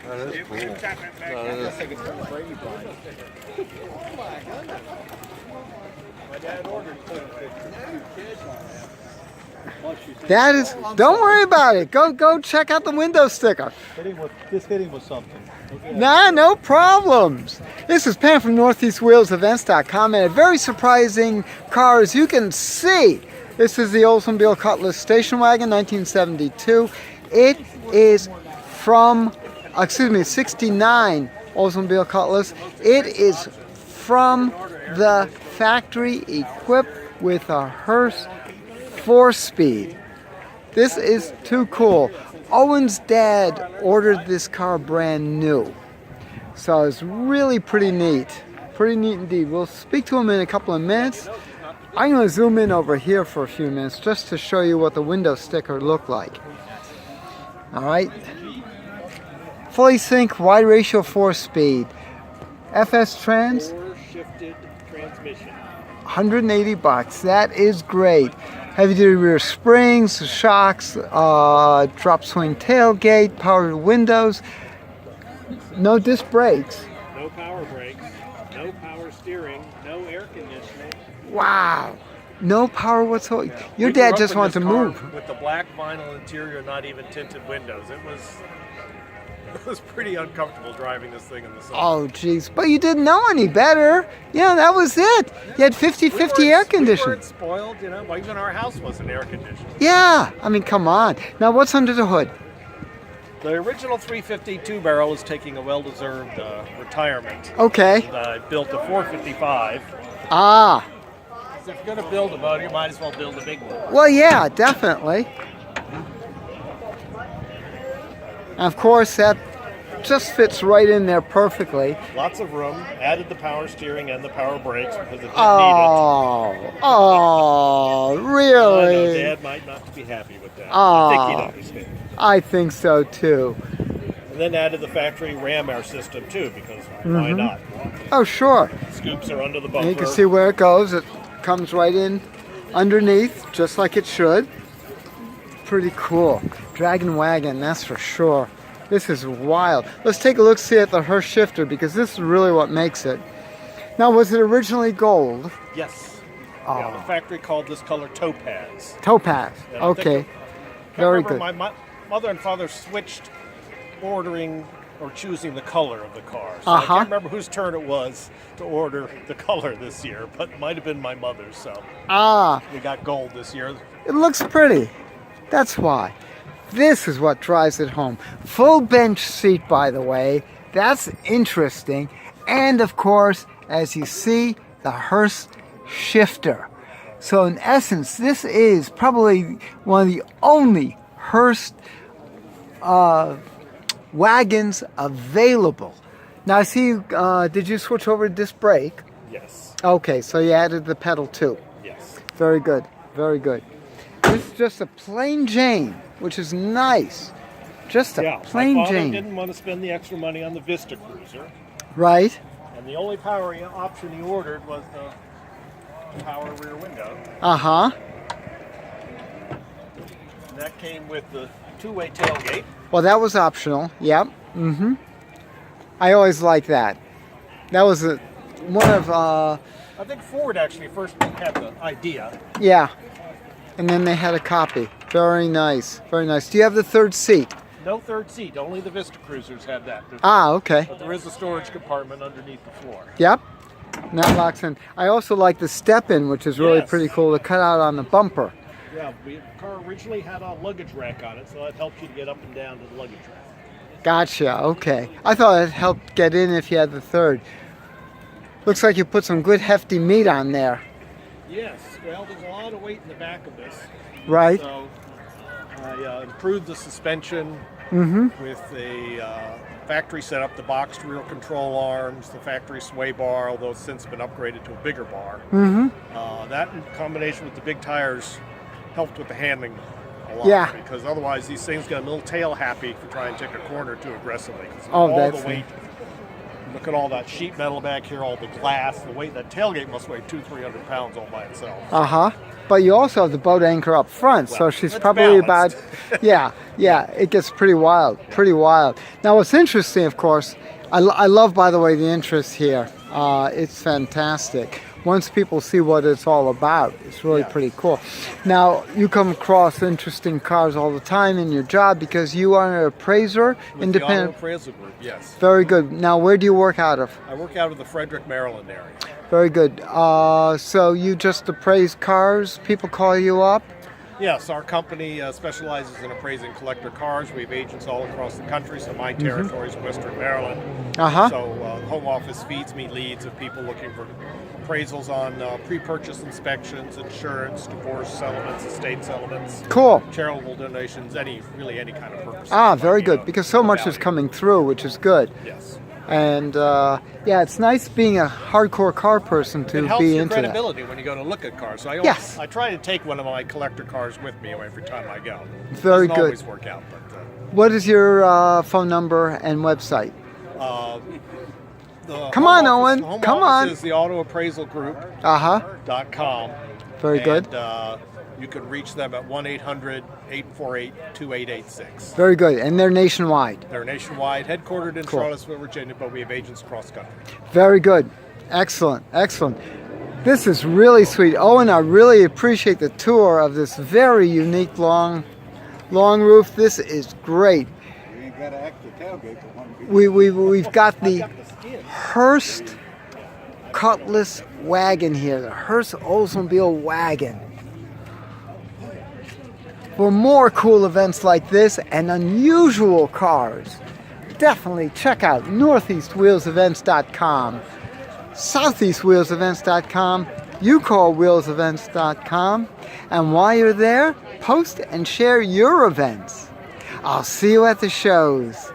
That is cool. Oh my goodness. My dad ordered 250. That is, don't worry about it. Go check out the window sticker. Just hit him with something. Okay. Nah, no problems. This is Pam from NortheastWheelsEvents.com, and a very surprising car, as you can see. This is the Oldsmobile Cutlass station wagon, 1972. It is from, 69 Oldsmobile Cutlass. It is from the factory, equipped with a Hurst 4-speed. This is too cool. Owen's dad ordered this car brand new. So it's really pretty neat. Pretty neat indeed. We'll speak to him in a couple of minutes. I'm going to zoom in over here for a few minutes just to show you what the window sticker looked like. Alright. Fully sync, wide ratio 4-speed. FS trans. Shifted transmission. 180 bucks. That is great. Heavy duty rear springs, shocks, drop swing tailgate, powered windows, no disc brakes. No power brakes, no power steering, no air conditioning. Wow. No power whatsoever. Your dad just wanted to move. With the black vinyl interior, not even tinted windows. It was pretty uncomfortable driving this thing in the sun. Oh, geez. But you didn't know any better. Yeah, that was it. You had 50-50 air conditioning. We weren't spoiled, you know. Well, even our house wasn't air conditioned. Yeah. I mean, come on. Now, what's under the hood? The original 352 barrel is taking a well-deserved retirement. Okay. And, I built a 455. Ah. If you're going to build a motor, you might as well build a big one. Well, yeah, definitely. And of course, that just fits right in there perfectly. Lots of room. Added the power steering and the power brakes because it didn't need it. Oh, I know really? Dad might not be happy with that. Oh. I think he'd understand. I think so too. And then added the factory ram air system too, because why not? Oh, sure. Scoops are under the bumper. And you can see where it goes. It comes right in underneath, just like it should. Pretty cool. Dragon wagon, that's for sure. This is wild. Let's take a look, see at the Hurst Shifter, because this is really what makes it. Now, was it originally gold? Yes. Oh. Yeah, the factory called this color topaz. Topaz. Yeah, Okay. I Very remember good. my mother and father switched ordering or choosing the color of the car. So I can't remember whose turn it was to order the color this year, but it might have been my mother's. So we got gold this year. It looks pretty. That's why. This is what drives it home. Full bench seat, by the way. That's interesting. And of course, as you see, the Hurst Shifter. So in essence, this is probably one of the only Hurst wagons available. Now I see, did you switch over to disc brake? Yes. Okay, so you added the pedal too. Yes. Very good, very good. This is just a plain Jane, which is nice. Just a plain my father Jane. didn't want to spend the extra money on the Vista Cruiser. Right? And the only power option he ordered was the power rear window. Uh-huh. And that came with the two-way tailgate. Well, that was optional. Yep. Mm-hmm. I always like that. That was one of... I think Ford actually first had the idea. Yeah. And then they had a copy. Very nice. Very nice. Do you have the third seat? No third seat. Only the Vista Cruisers had that. Ah, okay. But there is a storage compartment underneath the floor. Yep. And that locks in. I also like the step-in, which is really Yes. pretty cool to cut out on the bumper. Yeah, the car originally had a luggage rack on it, so that helped you to get up and down to the luggage rack. Gotcha. Okay. I thought it helped get in if you had the third. Looks like you put some good hefty meat on there. Yes. Well, there's a lot of weight in the back of this. Right. So I improved the suspension with a factory setup, the boxed rear control arms, the factory sway bar, although it's since been upgraded to a bigger bar. That in combination with the big tires helped with the handling a lot. Yeah. Because otherwise these things get a little tail happy if you try and take a corner too aggressively. Oh, all that's the weight. Look at all that sheet metal back here, all the glass, the weight. That tailgate must weigh 200-300 pounds all by itself. Uh-huh. but you also have the boat anchor up front, so Well, she's it's probably balanced. about, yeah, it gets pretty wild, pretty wild. Now what's interesting, of course, I love, by the way, the interest here. It's fantastic. Once people see what it's all about, it's really Yeah. pretty cool. Now, you come across interesting cars all the time in your job because you are an appraiser, With the independent. Auto Appraisal Group, yes. Very good. Now, where do you work out of? I work out of the Frederick, Maryland area. Very good. So you just appraise cars? People call you up? Yes, our company specializes in appraising collector cars. We have agents all across the country, so my territory is Western Maryland. Uh-huh. So the home office feeds me leads of people looking for appraisals on pre-purchase inspections, insurance, divorce settlements, estate settlements, Cool. charitable donations, any kind of purpose. Very good. Because so much is coming through, which is good. Yes. And it's nice being a hardcore car person to It helps be your into that. credibility when you go to look at cars. So Yes. I try to take one of my collector cars with me every time I go. Very Doesn't good. always work out, but What is your phone number and website? the Come home on, office- Owen. the home Come office on. is the Auto Appraisal Group. Uh-huh. .com. Very good. And you can reach them at 1-800-848-2886. Very good. And they're nationwide. They're nationwide, headquartered in Cool. Charlottesville, Virginia, but we have agents across country. Very good. Excellent. Excellent. This is really sweet. Owen, I really appreciate the tour of this very unique long roof. This is great. You ain't got an extra tailgate for one piece. We've got the Hurst Cutlass Wagon here, the Hurst Oldsmobile Wagon. For more cool events like this and unusual cars, definitely check out northeastwheelsevents.com, southeastwheelsevents.com, ucallwheelsevents.com, and while you're there, post and share your events. I'll see you at the shows.